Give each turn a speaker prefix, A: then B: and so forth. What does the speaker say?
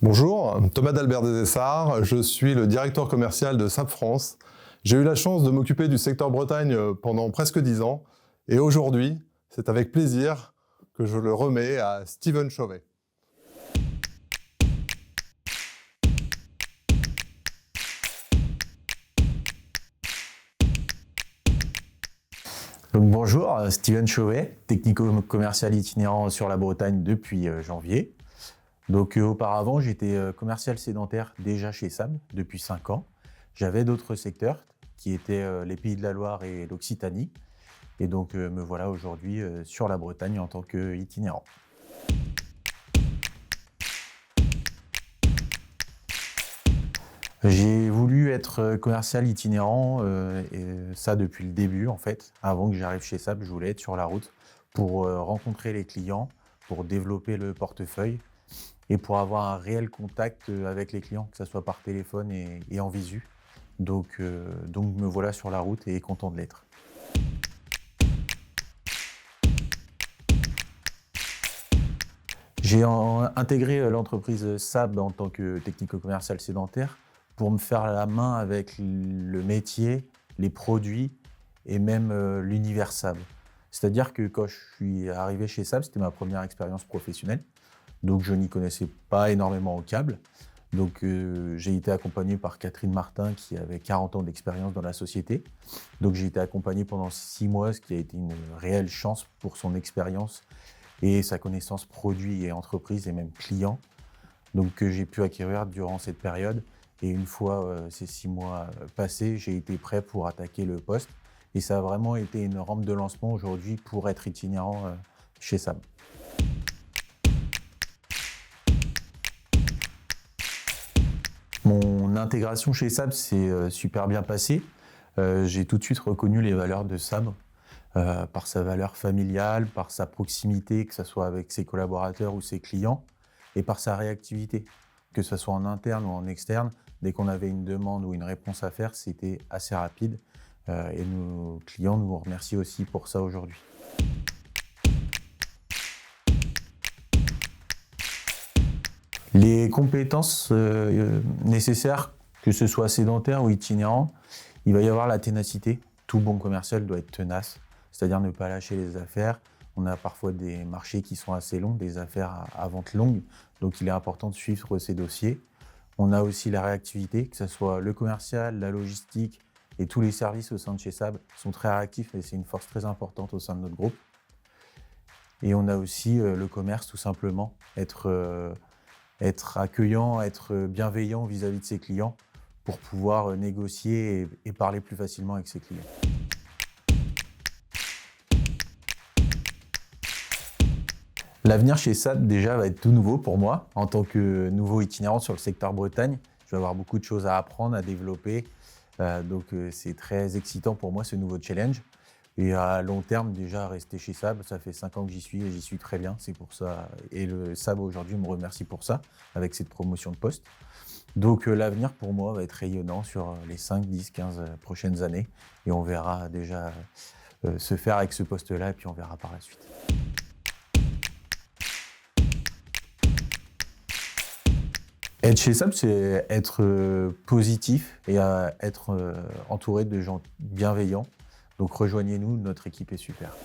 A: Bonjour, Thomas d'Albert Desessarts, je suis le directeur commercial de SAP France. J'ai eu la chance de m'occuper du secteur Bretagne pendant presque 10 ans et aujourd'hui, c'est avec plaisir que je le remets à Steven Chauvet.
B: Donc bonjour, Steven Chauvet, technico-commercial itinérant sur la Bretagne depuis janvier. Donc auparavant, j'étais commercial sédentaire déjà chez SAB depuis 5 ans. J'avais d'autres secteurs qui étaient les Pays de la Loire et l'Occitanie. Et donc me voilà aujourd'hui sur la Bretagne en tant qu'itinérant. J'ai voulu être commercial itinérant, et ça depuis le début en fait. Avant que j'arrive chez SAP, je voulais être sur la route pour rencontrer les clients, pour développer le portefeuille et pour avoir un réel contact avec les clients, que ce soit par téléphone et en visu. Donc me voilà sur la route et content de l'être. J'ai intégré l'entreprise SAB en tant que technico-commercial sédentaire pour me faire la main avec le métier, les produits et même l'univers SAB. C'est-à-dire que quand je suis arrivé chez SAB, c'était ma première expérience professionnelle. Donc je n'y connaissais pas énormément au câble. Donc j'ai été accompagné par Catherine Martin qui avait 40 ans d'expérience dans la société. Donc j'ai été accompagné pendant 6 mois, ce qui a été une réelle chance pour son expérience et sa connaissance produit et entreprise et même client. Donc que j'ai pu acquérir durant cette période. Et une fois ces 6 mois passés, j'ai été prêt pour attaquer le poste. Et ça a vraiment été une rampe de lancement aujourd'hui pour être itinérant chez SAB. Mon intégration chez SAB s'est super bien passée. J'ai tout de suite reconnu les valeurs de SAB par sa valeur familiale, par sa proximité, que ce soit avec ses collaborateurs ou ses clients, et par sa réactivité. Que ce soit en interne ou en externe, dès qu'on avait une demande ou une réponse à faire, c'était assez rapide. Et nos clients nous remercient aussi pour ça aujourd'hui. Les compétences nécessaires, que ce soit sédentaire ou itinérant, il va y avoir la ténacité. Tout bon commercial doit être tenace, c'est-à-dire ne pas lâcher les affaires. On a parfois des marchés qui sont assez longs, des affaires à vente longue, donc il est important de suivre ces dossiers. On a aussi la réactivité, que ce soit le commercial, la logistique et tous les services au sein de chez SAB sont très réactifs et c'est une force très importante au sein de notre groupe. Et on a aussi le commerce tout simplement, être accueillant, être bienveillant vis-à-vis de ses clients pour pouvoir négocier et parler plus facilement avec ses clients. L'avenir chez SAP déjà va être tout nouveau pour moi. En tant que nouveau itinérant sur le secteur Bretagne, je vais avoir beaucoup de choses à apprendre, à développer. Donc c'est très excitant pour moi ce nouveau challenge. Et à long terme, déjà rester chez SAB, ça fait 5 ans que j'y suis et j'y suis très bien. C'est pour ça. Et le SAB aujourd'hui me remercie pour ça, avec cette promotion de poste. Donc l'avenir pour moi va être rayonnant sur les 5, 10, 15 prochaines années. Et on verra déjà se faire avec ce poste-là et puis on verra par la suite. Être chez SAP, c'est être positif et être entouré de gens bienveillants. Donc rejoignez-nous, notre équipe est super.